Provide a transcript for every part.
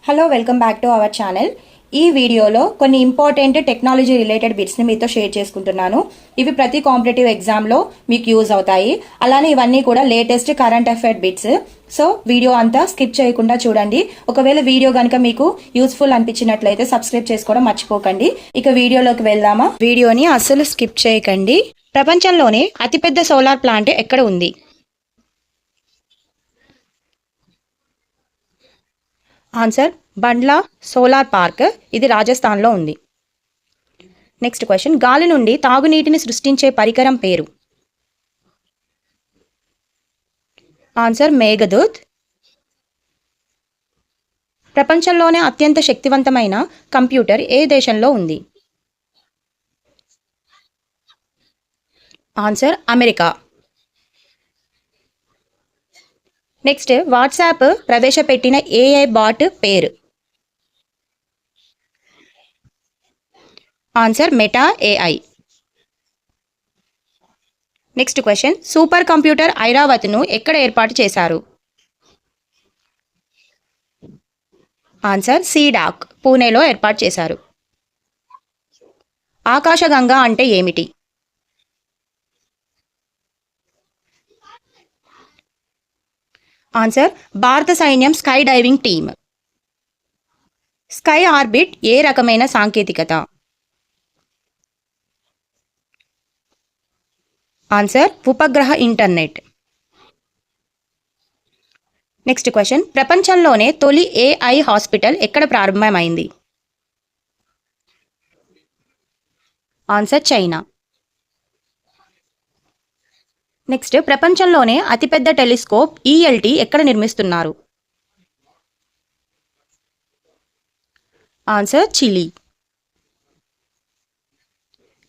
Hello welcome back to our channel. ఈ వీడియోలో కొన్ని ఇంపార్టెంట్ టెక్నాలజీ రిలేటెడ్ బిట్స్ని మీతో షేర్ చేసుకుంటున్నాను. ఇవి ప్రతి కాంపిటేటివ్ ఎగ్జామ్లో మీకు యూజ్ అవుతాయి. అలానే ఇవన్నీ కూడా latest current affair bits. So video అంతా స్కిప్ చేయకుండా చూడండి. ఒకవేళ వీడియో కనుక మీకు యూస్ఫుల్ అనిపించినట్లయితే సబ్స్క్రైబ్ చేసుకోవడం మర్చిపోకండి. ఇక వీడియోలోకి వెళ్దామా? వీడియోని అస్సలు స్కిప్ చేయకండి. ప్రపంచంలోనే అతిపెద్ద సోలార్ ప్లాంట్ ఎక్కడ ఉంది? Answer Bhadla solar park. ఇది రాజస్థాన్లో ఉంది. నెక్స్ట్ క్వశ్చన్, గాలి నుండి తాగునీటిని సృష్టించే పరికరం పేరు? ఆన్సర్ మేఘదూత్. ప్రపంచంలోనే అత్యంత శక్తివంతమైన కంప్యూటర్ ఏ దేశంలో ఉంది? Answer America. నెక్స్ట్, వాట్సాప్ ప్రవేశపెట్టిన ఏఐ బాట్ పేరు? Answer Meta AI. Next question, super computer ఐరావత్ను ఎక్కడ ఏర్పాటు చేశారు? ఆన్సర్ సీడాక్, పూణేలో ఏర్పాటు చేశారు. ఆకాశగంగా అంటే ఏమిటి? ఆన్సర్ భారత సైన్యం skydiving team. Sky orbit ఏ రకమైన సాంకేతికత? ఆన్సర్ ఉపగ్రహ ఇంటర్నెట్. నెక్స్ట్ క్వశ్చన్, ప్రపంచంలోనే తొలి ఏఐ హాస్పిటల్ ఎక్కడ ప్రారంభమైంది? Answer China. నెక్స్ట్, ప్రపంచంలోనే అతిపెద్ద టెలిస్కోప్ ఈఎల్టీ ఎక్కడ నిర్మిస్తున్నారు? Answer Chile.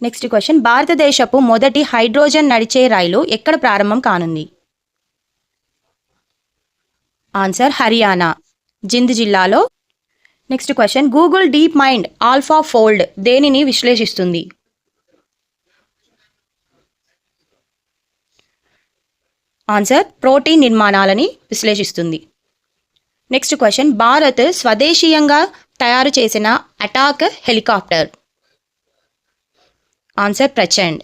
నెక్స్ట్ క్వశ్చన్, భారతదేశపు మొదటి హైడ్రోజన్ నడిచే రైలు ఎక్కడ ప్రారంభం కానుంది? ఆన్సర్ హర్యానా, జింద్ జిల్లాలో. Next question, Google deep mind alpha fold దేనిని విశ్లేషిస్తుంది? ఆన్సర్ ప్రోటీన్ నిర్మాణాలని విశ్లేషిస్తుంది. నెక్స్ట్ క్వశ్చన్, భారత్ స్వదేశీయంగా తయారు చేసిన attack helicopter? Answer Prachand.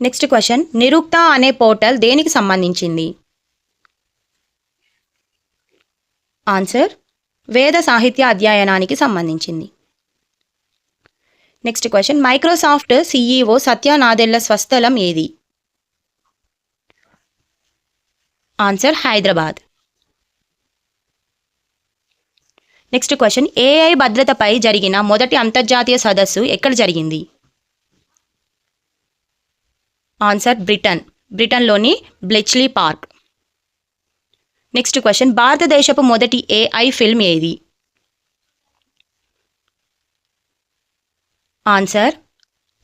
Next question, Nirukta అనే పోర్టల్ దేనికి సంబంధించింది? ఆన్సర్ వేద సాహిత్య అధ్యయనానికి సంబంధించింది. Next question, Microsoft CEO Satya Nadella స్వస్థలం ఏది? Answer Hyderabad. Next question, AI భద్రతపై జరిగిన మొదటి అంతర్జాతీయ సదస్సు ఎక్కడ జరిగింది? ఆన్సర్ బ్రిటన్లోని బ్లెచ్లీ పార్క్. నెక్స్ట్ క్వశ్చన్, భారతదేశపు మొదటి ఏఐ ఫిల్మ్ ఏది? ఆన్సర్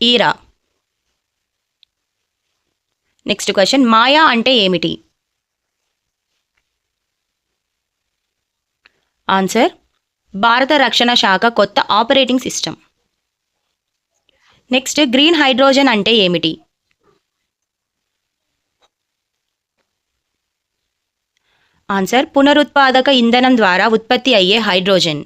ఈరా. నెక్స్ట్ క్వశ్చన్, మాయా అంటే ఏమిటి? ఆన్సర్ భారత రక్షణ శాఖ కొత్త operating system. Next, green hydrogen అంటే ఏమిటి? ఆన్సర్ పునరుత్పాదక ఇంధనం ద్వారా ఉత్పత్తి అయ్యే హైడ్రోజన్.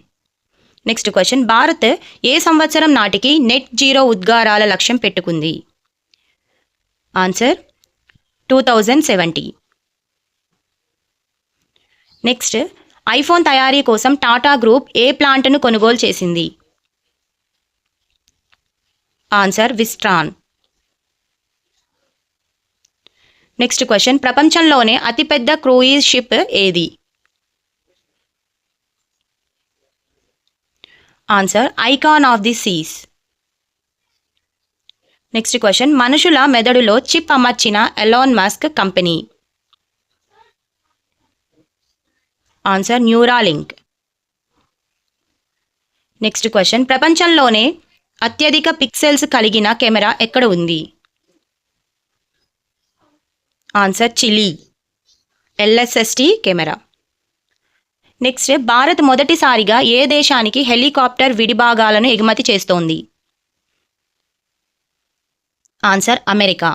నెక్స్ట్ క్వశ్చన్, భారత్ ఏ సంవత్సరం నాటికి నెట్ జీరో ఉద్గారాల లక్ష్యం పెట్టుకుంది? ఆన్సర్ 2070. నెక్స్ట్, ఐఫోన్ తయారీ కోసం టాటా గ్రూప్ ఏ ప్లాంట్ను కొనుగోలు చేసింది? Answer Wistron. నెక్స్ట్ క్వశ్చన్, ప్రపంచంలోనే అతిపెద్ద క్రూయిజ్ షిప్ ఏది? Answer Icon of the Seas. Next question, మనుషుల మెదడులో చిప్ అమర్చిన Elon Musk company? Answer Neuralink. Next question, ప్రపంచంలోనే అత్యధిక పిక్సెల్స్ కలిగిన కెమెరా ఎక్కడ ఉంది? Answer Chile, LSST camera. Next, Bharat మొదటిసారిగా ఏ దేశానికి హెలికాప్టర్ విడిభాగాలను ఎగుమతి చేస్తోంది? Answer America.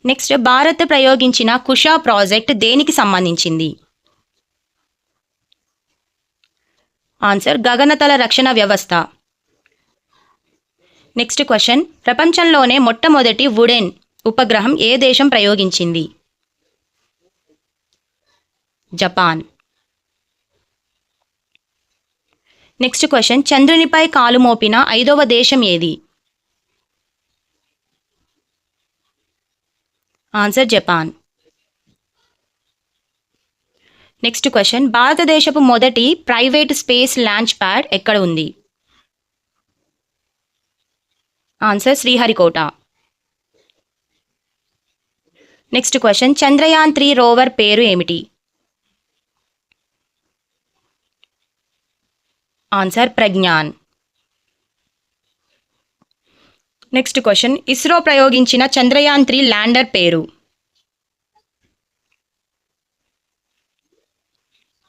నెక్స్ట్ భారత్ ప్రయోగించిన కుషా ప్రాజెక్ట్ దేనికి సంబంధించింది? ఆన్సర్ గగనతల రక్షణ వ్యవస్థ. నెక్స్ట్ క్వశ్చన్, ప్రపంచంలోనే మొట్టమొదటి వుడెన్ ఉపగ్రహం ఏ దేశం ప్రయోగించింది? జపాన్. నెక్స్ట్ క్వశ్చన్, చంద్రునిపై కాలు మోపిన 5వ దేశం ఏది? Answer Japan. నెక్స్ట్ క్వశ్చన్, భారతదేశపు మొదటి ప్రైవేట్ స్పేస్ లాంచ్ ప్యాడ్ ఎక్కడ ఉంది? Answer Sriharikota. Next question, Chandrayaan 3 rover పేరు ఏమిటి? Answer Pragyan. Next question, ISRO ప్రయోగించిన చంద్రయాన్ 3 ల్యాండర్ పేరు?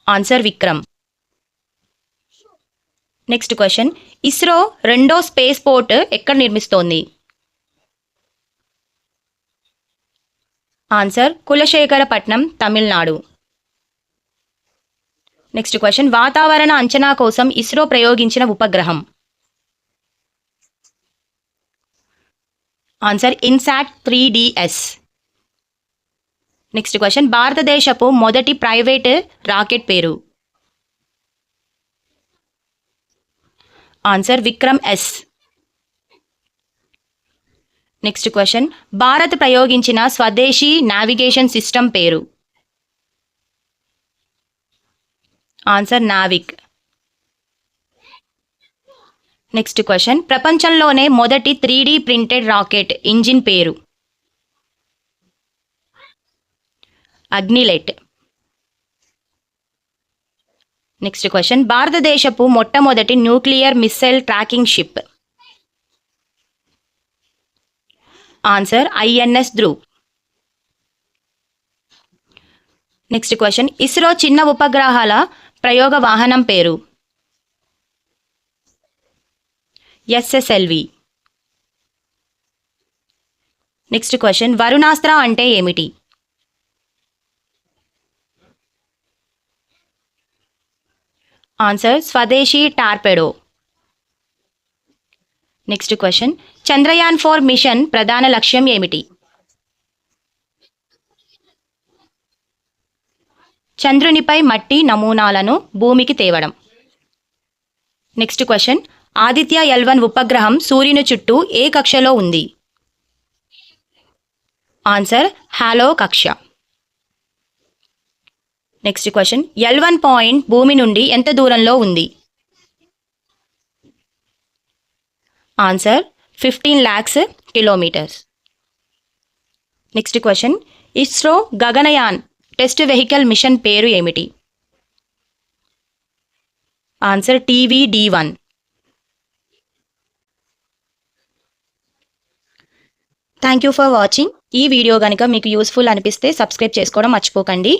Answer Vikram. Next question, ISRO రెండో స్పేస్ పోర్ట్ ఎక్కడ నిర్మిస్తోంది? ఆన్సర్ కులశేఖరపట్నం, తమిళనాడు. నెక్స్ట్ క్వశ్చన్, వాతావరణ అంచనా కోసం ఇస్రో ప్రయోగించిన ఉపగ్రహం? Answer INSAT 3DS. Next question, భారతదేశపు మొదటి ప్రైవేట్ రాకెట్ పేరు? Answer Vikram S. Next question, Bharat ప్రయోగించిన స్వదేశీ నావిగేషన్ సిస్టమ్ పేరు? ఆన్సర్ నావిక్. నెక్స్ట్ క్వశ్చన్, ప్రపంచంలోనే మొదటి 3D ప్రింటెడ్ రాకెట్ ఇంజిన్ పేరు? అగ్నిలెట్. నెక్స్ట్ క్వశ్చన్, భారతదేశపు మొట్టమొదటి nuclear missile tracking ship? Answer INS Dhruv. Next question, ISRO చిన్న ఉపగ్రహాల ప్రయోగ వాహనం పేరు? SSLV. నెక్స్ట్ క్వశ్చన్, వరుణాస్త్ర అంటే ఏమిటి? ఆన్సర్ స్వదేశీ torpedo. Next question, Chandrayaan 4 mission ప్రధాన లక్ష్యం ఏమిటి? చంద్రునిపై మట్టి నమూనాలను భూమికి తేవడం. నెక్స్ట్ క్వశ్చన్, ఆదిత్య L1 ఉపగ్రహం సూర్యుని చుట్టూ ఏ కక్షలో ఉంది? ఆన్సర్ హాలో కక్ష. నెక్స్ట్ క్వశ్చన్, L1 పాయింట్ భూమి నుండి ఎంత దూరంలో ఉంది? Answer 15 lakhs kilometres. Next question, ISRO Gaganyaan test vehicle mission పేరు ఏమిటి? Answer TVD-1. Thank you for watching. ఈ వీడియో కనుక మీకు యూస్ఫుల్ అనిపిస్తే సబ్స్క్రైబ్ చేసుకోవడం మర్చిపోకండి.